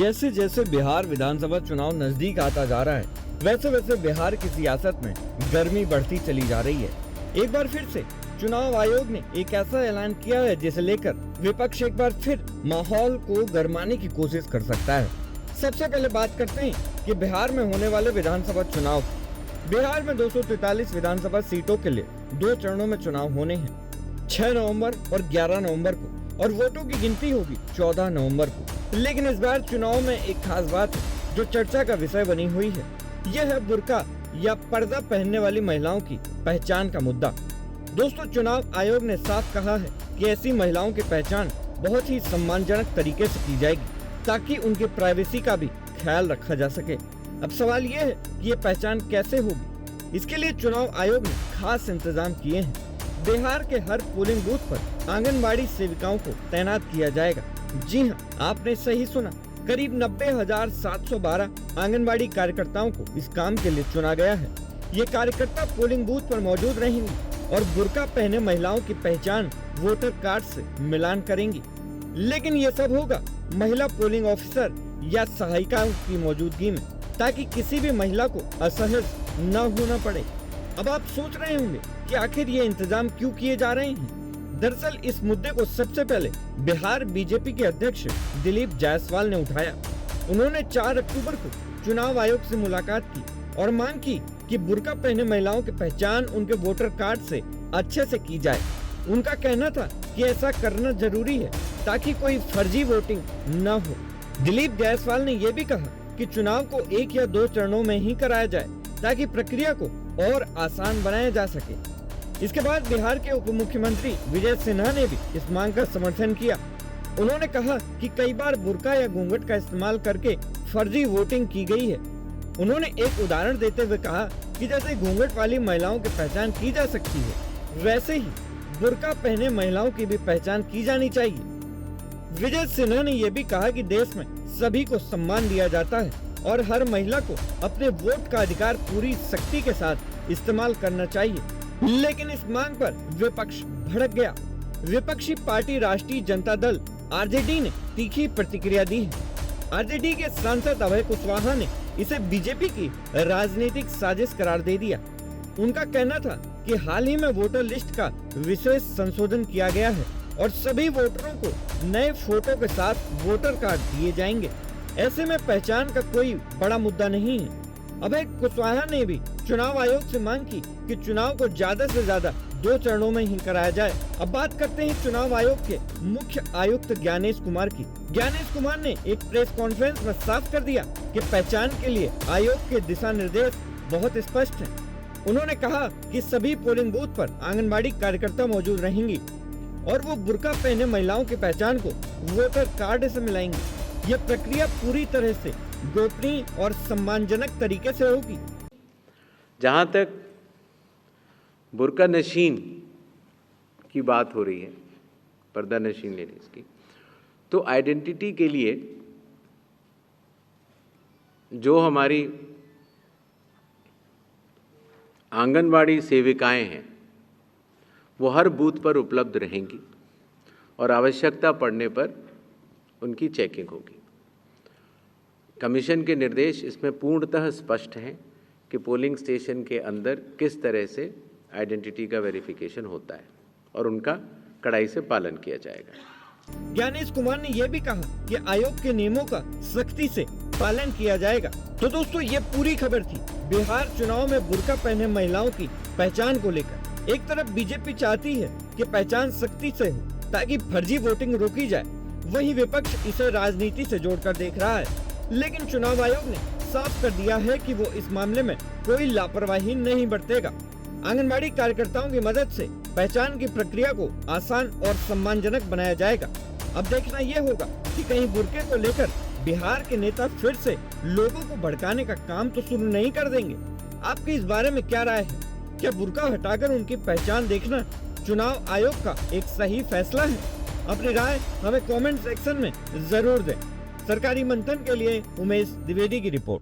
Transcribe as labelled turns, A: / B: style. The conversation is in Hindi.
A: जैसे जैसे बिहार विधानसभा चुनाव नजदीक आता जा रहा है, वैसे वैसे बिहार की सियासत में गर्मी बढ़ती चली जा रही है। एक बार फिर से चुनाव आयोग ने एक ऐसा ऐलान किया है जिसे लेकर विपक्ष एक बार फिर माहौल को गरमाने की कोशिश कर सकता है। सबसे पहले बात करते हैं कि बिहार में होने वाले विधानसभा चुनाव। बिहार में 243 विधानसभा सीटों के लिए 2 चरणों में चुनाव होने हैं, 6 नवंबर और 11 नवंबर को, और वोटों की गिनती होगी 14 नवंबर को। लेकिन इस बार चुनाव में एक खास बात है जो चर्चा का विषय बनी हुई है। यह है बुर्का या पर्दा पहनने वाली महिलाओं की पहचान का मुद्दा। दोस्तों, चुनाव आयोग ने साफ कहा है कि ऐसी महिलाओं की पहचान बहुत ही सम्मानजनक तरीके से की जाएगी ताकि उनकी प्राइवेसी का भी ख्याल रखा जा सके। अब सवाल यह है कि ये पहचान कैसे होगी। इसके लिए चुनाव आयोग ने खास इंतजाम किए हैं। बिहार के हर पोलिंग बूथ पर आंगनबाड़ी सेविकाओं को तैनात किया जाएगा। जी हाँ, आपने सही सुना, करीब 90,712 आंगनबाड़ी कार्यकर्ताओं को इस काम के लिए चुना गया है। ये कार्यकर्ता पोलिंग बूथ पर मौजूद रहेंगी और बुर्का पहने महिलाओं की पहचान वोटर कार्ड से मिलान करेंगी। लेकिन ये सब होगा महिला पोलिंग ऑफिसर या सहायिकाओं की मौजूदगी में, ताकि किसी भी महिला को असहज न होना पड़े। अब आप सोच रहे होंगे कि आखिर ये इंतजाम क्यों किए जा रहे हैं। दरअसल इस मुद्दे को सबसे पहले बिहार बीजेपी के अध्यक्ष दिलीप जायसवाल ने उठाया। उन्होंने 4 अक्टूबर को चुनाव आयोग से मुलाकात की और मांग की कि बुर्का पहने महिलाओं की पहचान उनके वोटर कार्ड से अच्छे से की जाए। उनका कहना था कि ऐसा करना जरूरी है ताकि कोई फर्जी वोटिंग न हो। दिलीप जायसवाल ने यह भी कहा कि चुनाव को 1 या 2 चरणों में ही कराया जाए ताकि प्रक्रिया को और आसान बनाया जा सके। इसके बाद बिहार के उप मुख्यमंत्री विजय सिन्हा ने भी इस मांग का समर्थन किया। उन्होंने कहा कि कई बार बुर्का या घूंघट का इस्तेमाल करके फर्जी वोटिंग की गई है। उन्होंने एक उदाहरण देते हुए कहा कि जैसे घूंघट वाली महिलाओं की पहचान की जा सकती है, वैसे ही बुर्का पहने महिलाओं की भी पहचान की जानी चाहिए। विजय सिन्हा ने यह भी कहा कि देश में सभी को सम्मान दिया जाता है और हर महिला को अपने वोट का अधिकार पूरी सख्ती के साथ इस्तेमाल करना चाहिए। लेकिन इस मांग पर विपक्ष भड़क गया। विपक्षी पार्टी राष्ट्रीय जनता दल आरजेडी ने तीखी प्रतिक्रिया दी है। आरजेडी के सांसद अभय कुशवाहा ने इसे बीजेपी की राजनीतिक साजिश करार दे दिया। उनका कहना था कि हाल ही में वोटर लिस्ट का विशेष संशोधन किया गया है और सभी वोटरों को नए फोटो के साथ वोटर कार्ड दिए जाएंगे। ऐसे में पहचान का कोई बड़ा मुद्दा नहीं है। अभय कुशवाहा ने भी चुनाव आयोग से मांग की कि चुनाव को ज्यादा से ज्यादा 2 चरणों में ही कराया जाए। अब बात करते हैं चुनाव आयोग के मुख्य आयुक्त ज्ञानेश कुमार की। ज्ञानेश कुमार ने एक प्रेस कॉन्फ्रेंस में साफ कर दिया कि पहचान के लिए आयोग के दिशा निर्देश बहुत स्पष्ट हैं। उन्होंने कहा कि सभी पोलिंग बूथ पर आंगनबाड़ी कार्यकर्ता मौजूद रहेंगी और वो बुर्का पहने महिलाओं की पहचान को वोटर कार्ड से मिलाएंगे। यह प्रक्रिया पूरी तरह से गोपनीय और सम्मानजनक तरीके से होगी।
B: जहाँ तक बुर्का नशीन की बात हो रही है, पर्दा नशीन लेडीज की, तो आइडेंटिटी के लिए जो हमारी आंगनबाड़ी सेविकाएं हैं वो हर बूथ पर उपलब्ध रहेंगी और आवश्यकता पड़ने पर उनकी चेकिंग होगी। कमीशन के निर्देश इसमें पूर्णतः स्पष्ट हैं कि पोलिंग स्टेशन के अंदर किस तरह से आइडेंटिटी का वेरिफिकेशन होता है और उनका कड़ाई से पालन किया जाएगा।
A: ज्ञानेश कुमार ने यह भी कहा कि आयोग के नियमों का सख्ती से पालन किया जाएगा। तो दोस्तों, ये पूरी खबर थी बिहार चुनाव में बुर्का पहने महिलाओं की पहचान को लेकर। एक तरफ बीजेपी चाहती है कि पहचान सख्ती से हो ताकि फर्जी वोटिंग रोकी जाए, वहीं विपक्ष इसे राजनीति से जोड़कर देख रहा है। लेकिन चुनाव आयोग ने साफ कर दिया है कि वो इस मामले में कोई लापरवाही नहीं बरतेगा। आंगनबाड़ी कार्यकर्ताओं की मदद से पहचान की प्रक्रिया को आसान और सम्मानजनक बनाया जाएगा। अब देखना यह होगा कि कहीं बुर्के को लेकर बिहार के नेता फिर से लोगों को भड़काने का काम तो शुरू नहीं कर देंगे। आपकी इस बारे में क्या राय है? क्या बुर्का हटाकर उनकी पहचान देखना चुनाव आयोग का एक सही फैसला है? अपनी राय हमें कमेंट सेक्शन में जरूर दें। सरकारी मंथन के लिए उमेश द्विवेदी की रिपोर्ट।